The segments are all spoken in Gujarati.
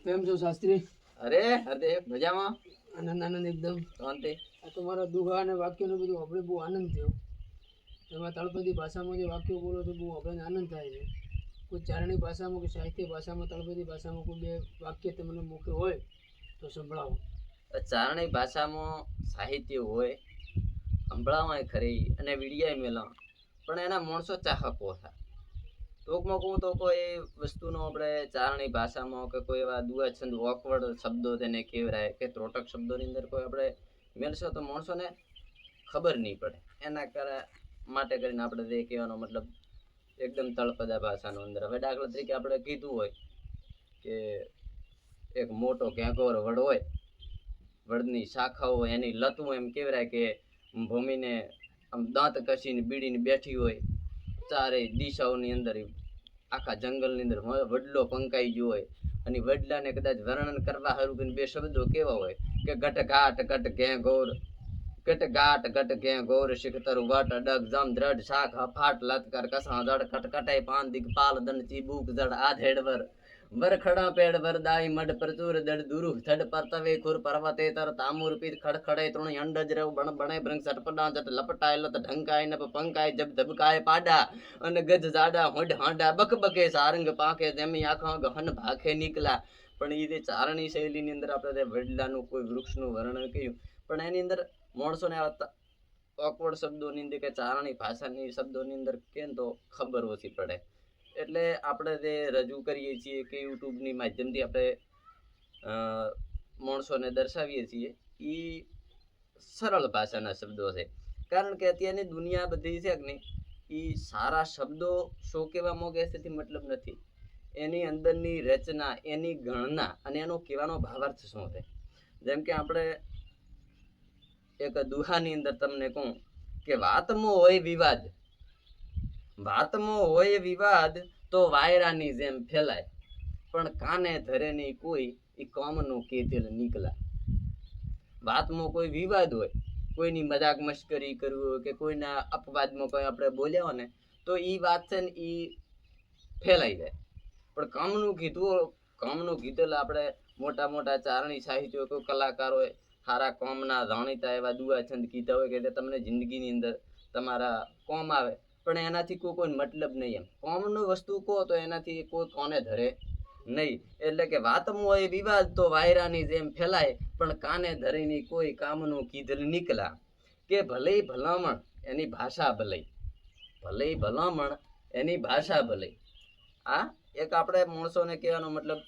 કેમ છો શાસ્ત્રી? અરે અરે મજામાં. આનંદ આનંદ એકદમ શાંતિ. આ તમારા દુહા અને વાક્યોનું બધું આપણે બહુ આનંદ થયો. એમાં તળપદી ભાષામાં જે વાક્યો બોલો છો બહુ આપણને આનંદ થાય છે. કોઈ ચારણી ભાષામાં કે સાહિત્ય ભાષામાં તળપદી ભાષામાં કોઈ બે વાક્ય તમને મૂક્યો હોય તો સંભળાવો. ચારણી ભાષામાં સાહિત્ય હોય સંભળાવાય ખરી અને વિડિયાય મેલા પણ એના માણસો ચાહકો હતા. ટૂંકમાં કહું તો કોઈ વસ્તુનો આપણે ચારણી ભાષામાં કે કોઈ એવા દુઆ છંદ ઓકવર્ડ શબ્દો તેને કહેવાય કે ત્રોટક શબ્દોની અંદર કોઈ આપણે મેળશો તો માણસોને ખબર નહીં પડે. એના માટે કરીને આપણે તે કહેવાનો મતલબ એકદમ તળપદા ભાષાનો અંદર. હવે દાખલા તરીકે આપણે કીધું હોય કે એક મોટો ઘેંઘોર વડ હોય, વડની શાખાઓ એની લતું એમ કહેવાય કે ભૂમિને આમ દાંત કસીને બીડીને બેઠી હોય, ચારેય દિશાઓની અંદર આખા જંગલની અંદર વડલો પંકાઈ ગયો હોય અને વડલાને કદાચ વર્ણન કરવા હારું બે શબ્દો કેવા હોય કે ઘટઘાટ ઘટ ઘેંઘોર, ઘટઘાટ ઘટ ઘેંઘોર શિખતર વટ અડગ જમ દ્રઢ શાખ હફાટ લતકર કસા જડ કટકટાઈ પાન દિગપાલ દંડ ચીબુક જડ આધેડવર વરખડા પેડ વરદાઈ મડ પ્રચુર દડ દુરુ થડ પરતવે ખુર પર્વતે તર તામુર પીર ખડખડે તૃણ અંડજ રવ બણ બણે ભ્રંગ સટપડા જટ લપટાય લત ઢંકાય નપ પંકાય જબ ધબકાય પાડા અને ગજ જાડા હોડ હાંડા બકબકે સારંગ પાકે જેમી આખા ગહન ભાખે નીકળા. પણ એ જે ચારણી શૈલીની અંદર આપણે વડલાનું કોઈ વૃક્ષનું વર્ણન કર્યું પણ એની અંદર માણસોને ઓકવર્ડ શબ્દોની અંદર કે ચારણી ભાષાની શબ્દોની અંદર કેમ તો ખબર ઓછી પડે. એટલે આપણે જે રજૂ કરીએ છીએ કે યુટ્યુબની માધ્યમથી આપણે માણસોને દર્શાવીએ છીએ એ સરળ ભાષાના શબ્દો છે. કારણ કે અત્યારની દુનિયા બધી છે કે નહીં એ સારા શબ્દો શું કહેવા માંગે છે તે મતલબ નથી. એની અંદરની રચના, એની ગણના અને એનો કહેવાનો ભાવાર્થ શું છે. જેમ કે આપણે એક દુહાની અંદર તમને કહું કે વાતમાં હોય વિવાદ, વાતમાં હોય વિવાદ તો વાયરાની જેમ ફેલાય પણ કાને ધરે નહીં કોઈ એ કામનું કીધેલ નીકળા. વાતમાં કોઈ વિવાદ હોય, કોઈની મજાક મશ્કરી કરવી હોય કે કોઈના અપવાદમાં કોઈ આપણે બોલ્યા હોય ને તો એ વાત છે ને એ ફેલાઈ જાય. પણ કામનું કીધેલ આપણે મોટા મોટા ચારણી સાહિત્યો કોઈ કલાકારોએ સારા કોમના જાણીતા એવા દુઆ છંદ કીધા હોય કે તમને જિંદગીની અંદર તમારા કોમ આવે પણ એનાથી કોઈ મતલબ નહીં. એમ કોમનું વસ્તુ કહો તો એનાથી કોઈ કોને ધરે નહીં. એટલે કે વાતમાં હોય વિવાદ તો વાયરાની જેમ ફેલાય પણ કાને ધરીની કોઈ કામનું કીધેલ નીકળા. કે ભલે ભલામણ એની ભાષા ભલે, ભલે ભલામણ એની ભાષા ભલે. આ એક આપણે માણસોને કહેવાનો મતલબ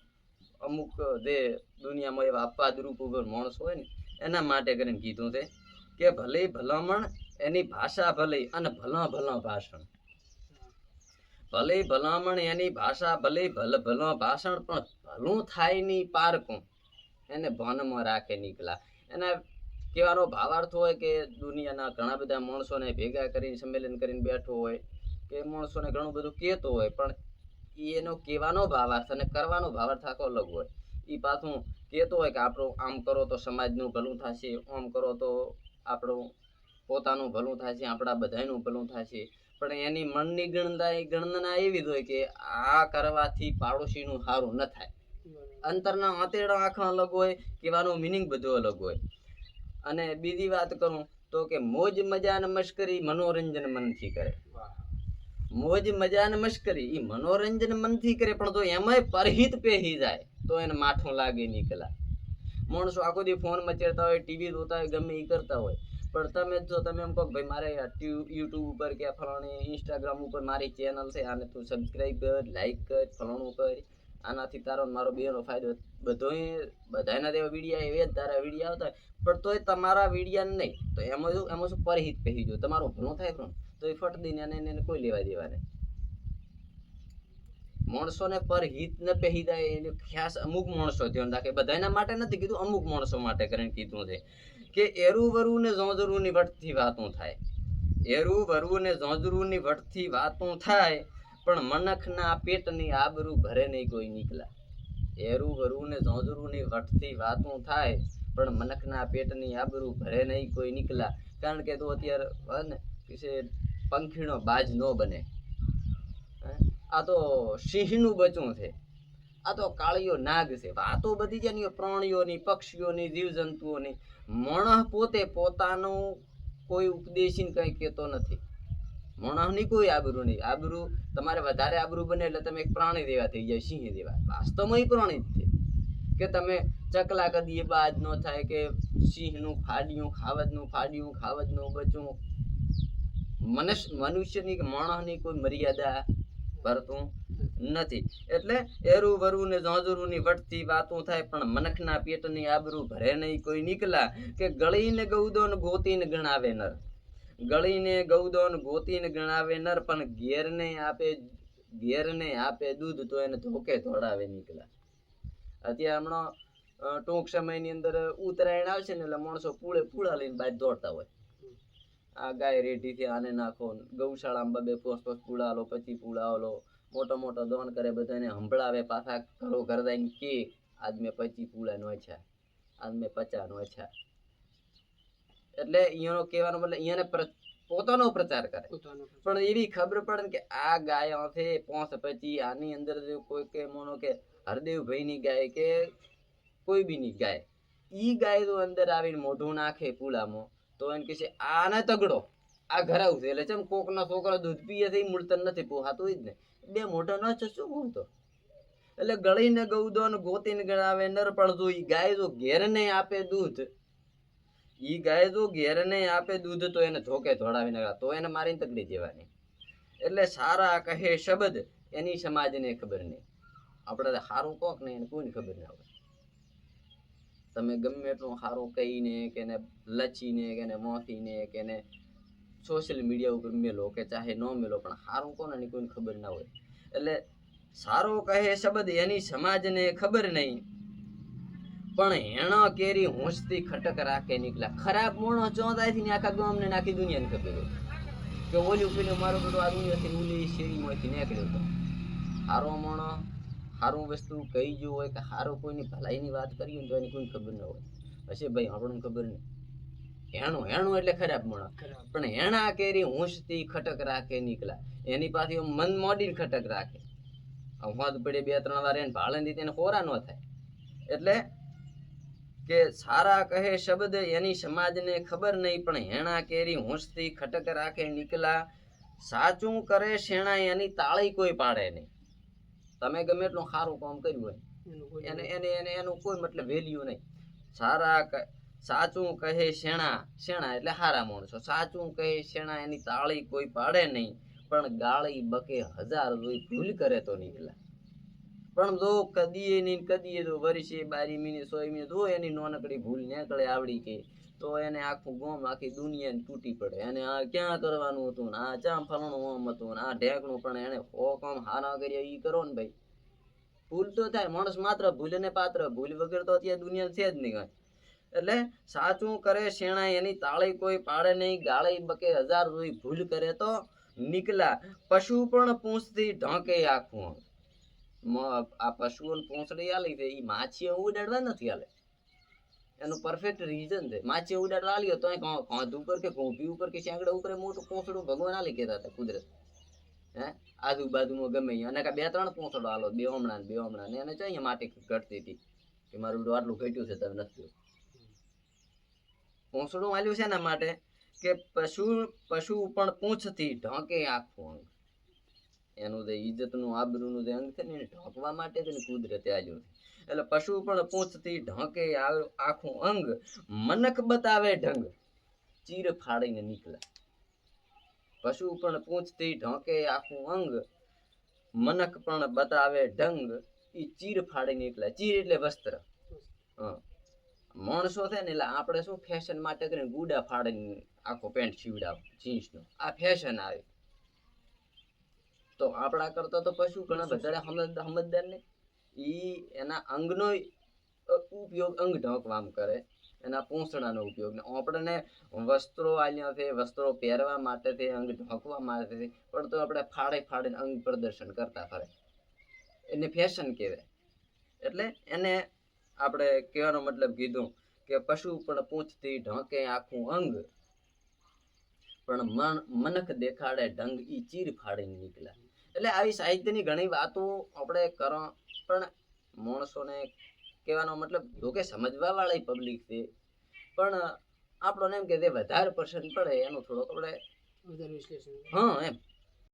અમુક જે દુનિયામાં એવા અપવાદરૂપ ઉપર માણસ હોય ને એના માટે કરીને કીધું છે કે ભલે ભલામણ એની ભાષા ભલે અને ભલા ભલા ભાષણ. ભલે ભલામણ એની ભાષા ભલે ભલા ભાષણ પણ ભલું થાય ની પારકું એને ભાનમાં રાખે નીકળા. એના કહેવાનો ભાવાર્થ હોય કે દુનિયાના ઘણા બધા માણસોને ભેગા કરીને સંમેલન કરીને બેઠો હોય કે માણસોને ઘણું બધું કહેતો હોય પણ એનો કહેવાનો ભાવાર્થ અને કરવાનો ભાવાર્થ આખો અલગ હોય. એ પાછું કહેતો હોય કે આપણું આમ કરો તો સમાજનું ભલું થશે, આમ કરો તો આપણું પોતાનું ભલું થશે, આપણા બધાનું ભલું થશે. પણ એની મનની ગણના એવી જ હોય કે આ કરવાથી પાડોશીનું સારું ન થાય. અંતરના આંતેડા આખા અલગ હોય, કહેવાનો મિનિંગ બધો અલગ હોય. અને બીજી વાત કરું તો કે મોજ મજા ને મશ્કરી મનોરંજન મનથી કરે. મોજ મજા ને મશ્કરી એ મનોરંજન મનથી કરે પણ જો એમાંય પરહિત પહેરી જાય તો એને માઠું લાગે નીકળા. માણસો આખો દી ફોન મચેડતા હોય, ટીવી જોતા હોય, ગમે એ કરતા હોય પણ તમે એમ કહો ભાઈ મારે યુટ્યુબ ઉપર કે ફલાણી ઇન્સ્ટાગ્રામ ઉપર મારી ચેનલ છે આને તું સબસ્ક્રાઈબ કર, લાઈક કર, ફલાણું કર, આનાથી તારો મારો બેનો ફાયદો. બધાના તેવા વિડીયા એવા જ તારા વિડીયા આવતા હોય પણ તોય તમારા વિડીયા નહીં તો એમાં શું પરહિત પહેરી જો તમારું ભલું થાય પણ તો એ ફટ દઈને એને કોઈ લેવા દેવા નહીં. માણસોને પરહિત ન પહેરી જાય એને ખાસ અમુક માણસો ધ્યાન રાખે. બધાના માટે નથી કીધું, અમુક માણસો માટે કરીને કીધું છે કે એરું વરવું ને ઝોંઝરું વટથી વાતું થાય. એરું વરવું ને ઝોંઝરું વટથી વાતું થાય પણ મનખના પેટની આબરૂ ભરે નહીં કોઈ નીકળા. એરું વરવું ને ઝોંઝરું વટથી વાતું થાય પણ મનખના પેટની આબરૂ ભરે નહીં કોઈ નીકળા. કારણ કે તું અત્યારે ને પંખીનો બાજ ન બને. આ તો સિંહનું બચ્ચું છે આ તો કાળિયો નાગ છે. વાતો બધી છે ને પ્રાણીઓની, પક્ષીઓની, જીવજંતુઓની. માણસ પોતે પોતાનું કોઈ ઉપદેશી કઈ કહેતો નથી. માણસની કોઈ આબરૂ નહીં. આબરૂ તમારે વધારે આબરૂ બને એટલે તમે એક પ્રાણી જેવા થઈ જાય, સિંહ જેવા. વાસ્તવમાં એ પ્રાણી જ છે. કે તમે ચકલા કદી બાદ ન થાય કે સિંહનું ફાડ્યું ખાવજનું બચું. મનુષ્યની કે માણસની કોઈ મર્યાદા ભરતું નથી. એટલે એરું વરું ને ઝાંઝરું ની વટતી વાતો થાય, પણ મનખના પેટની આબરૂ ભરે નહીં કોઈ નીકળા. કે ગળીને ગૌદોન ગોતીને ગણાવે નર. ગળીને ગૌદોન ગોતીને ગણાવે નર, પણ ઘેરને આપે દૂધ તો એને ધોકે ધોડાવે નીકળા. અત્યારે હમણાં ટૂંક સમયની અંદર ઉત્તરાયણ આવશે ને એટલે માણસો પૂળા લઈને બહાર દોડતા હોય. આ ગાય રેઢીથી આને નાખો, ગૌશાળામાં 2-5 પૂળા લો, 25 પૂળા લો, મોટો દોન કરે, બધાને સંભળાવે, પાછા ઘર દઈને કે આજ મેં 25 પૂળા નોચ્યા, આજ મેં 50 નોચ્યા. એટલે અહીંયાનો કહેવાનો મતલબ અહીંયાને પોતાનો પ્રચાર કરે. પણ એવી ખબર પડે કે આ ગાય છે 5-25, આની અંદર કોઈ કે માનો કે હરદેવભાઈ ની ગાય કે કોઈ બી ની ગાય, ઈ ગાય તો અંદર આવીને મોઢું નાખે પૂળામાં તો એને કહે છે આને તગડો, આ ઘરાવ છે. એટલે ચમ કોકના છોકરા દૂધ પીએ છે, મૂળતર નથી પોહાતું જ ને, 2 મોઢા ન છે શું બોલતો. એટલે ગળીને ગૌદોન ગોતીને ગણાવે નર, પણ જો ઈ ગાય જો ઘેરને આપે દૂધ, ઈ ગાય જો ઘેરને આપે દૂધ તો એને ધોકે ધોડાવીને તો એને મારીને તગડી દેવાની. એટલે સારા કહે શબ્દ એની સમાજને ખબર નહીં. આપણે સારું કોક ને એને કોઈને ખબર ના હોય. તમે ગમે એટલું સારું કહીને કે એને લચીને કે એને મોથીને કે એને સોશિયલ મીડિયા ઉપર મેલો કે ચાહે ન મેલો, પણ સારું કોને એની કોઈને ખબર ના હોય. એટલે સારો કહે શબ્દ એની સમાજને ખબર નહીં, પણ હેણો કેરી હોંશથી ખટક રાખે નીકળ્યા. ખરાબ મોણો ચોદાયથી આખા ગામને આખી દુનિયાને ખબર હોય કે ઓલી પેલું મારો બધું આ દુનિયાથી ઓલી શેરીમાંથી નીકળ્યો હતો. સારો મોણો સારું વસ્તુ કહી ગયું હોય કે સારું કોઈની ભલાઈની વાત કરી હોય તો એની કોઈ ખબર ના હોય. હશે ભાઈ આપણને ખબર નહીં. હેણું એટલે ખરાબ મોણો. પણ હેણા કેરી હોંશથી ખટક રાખે નીકળ્યા. એની પાસે મન મોડીને ખટક રાખે. હોદ પડે 2-3 વાર એને ભાળે ને તેને હોરા ન થાય. એટલે કે સારા કહે શબ્દ એની સમાજને ખબર નહીં, પણ હેણા કેરી હોંશથી ખટક રાખે નીકળા. સાચું કરે શેણા એની તાળી કોઈ પાડે નહીં. તમે ગમે એટલું સારું કામ કર્યું હોય એનું કોઈ મતલબ વેલ્યુ નહીં. સાચું કહે શેણા એટલે હારા માણસો. સાચું કહે શેણા એની તાળી કોઈ પાડે નહીં, પણ ગાળી બકે 1000 જોઈ ભૂલ કરે તો નીકળા. પણ જો કદીએ તો વર્ષે 12 મહિને 100 મહિને જો એની નાનકડી ભૂલ નીકળે આવડી કે તો એને આખું ગામ આખી દુનિયા તૂટી પડે. એને આ ક્યાં કરવાનું હતું ને આ ચા ફરણું આમ હતું ને આ ઢેકણું, પણ એને કામ હારા કર્યા ઈ કરો ને ભાઈ. ભૂલ તો થાય, માણસ માત્ર ભૂલ ને પાત્ર, ભૂલ વગર તો અત્યારે દુનિયા છે જ નહીં કાંઈ. એટલે સાચું કરે શેણા એની તાળી કોઈ પાડે નહીં, ગાળી બકે 1000 જોઈ ભૂલ કરે તો નીકળા. પશુ પણ પૂંછથી ઢાંકે આખું. આ પશુઓને પૂંછડી આલી છે, એ માછીઓ ઉડાડવા નથી આલે. એનું પરફેક્ટ રીઝન છે. માછી ઉડાડવા આલ્યો તો કાંધ ઉપર કે ઘોંભી ઉપર કે શેંગડા ઉપર મોટું પૂંછડું ભગવાન આલી કહેતા હતા કુદરત. આજુબાજુમાં ગમે અને 2-3 પૂંછડો આલો, બે હમણાં ને એને જોઈએ માટી ઘટતી હતી કે મારું બધું આટલું ઘટ્યું છે તમે નથી. પૂંછડું આલ્યું છે એના માટે કે પશુ પણ પૂંછથી ઢાંકે આખું અંગ. એનું જે ઇજ્જતનું આબરૂનું જે અંગ છે ને એને ઢાંકવા માટે જ કુદરતે આલ્યું છે. એટલે પશુ પણ પૂંછથી ઢાંકે આખું અંગ, મનક બતાવે ઢંગ ચીર ફાડીને નીકળ્યા. પશુ પણ પૂંછથી ઢાંકે આખું અંગ, મનક પણ બતાવે ઢંગ ઈ ચીર ફાડી નીકળ્યા. ચીર એટલે વસ્ત્ર. માણસો છે ને એટલે આપણે શું ફેશન માટે કરીને ગુડા ફાડીને આખો પેન્ટ સીવડાવ જીન્સનો, આ ફેશન આવી. તો આપણા કરતા તો પશુ ઘણા વધારે સમજદાર ને ઈ એના અંગનો ઉપયોગ અંગ ઢાંકવામાં કરે, એના પૂંછડાનો ઉપયોગ. ને આપણને વસ્ત્રો આલ્યા છે, વસ્ત્રો પહેરવા માટે છે, અંગ ઢાંકવા માટે છે, પણ તો આપણે ફાડીને અંગ પ્રદર્શન કરતા ફરે. એને ફેશન કહેવાય. એટલે એને આપણે કહેવાનો મતલબ કીધું કે પશુ પણ પૂંછથી ઢાંકે આખું અંગ, પણ મનક દેખાડે ઢંગ ઈ ચીર ફાડીને નીકળ્યા. એટલે આવી સાહિત્યની ઘણી વાતો આપણે કરો, પણ માણસોને કહેવાનો મતલબ જોકે સમજવા વાળી પબ્લિક છે, પણ આપણને એમ કે જે વધારે પસંદ પડે એનું થોડોક આપણે વધારે વિશ્લેષણ હા એમ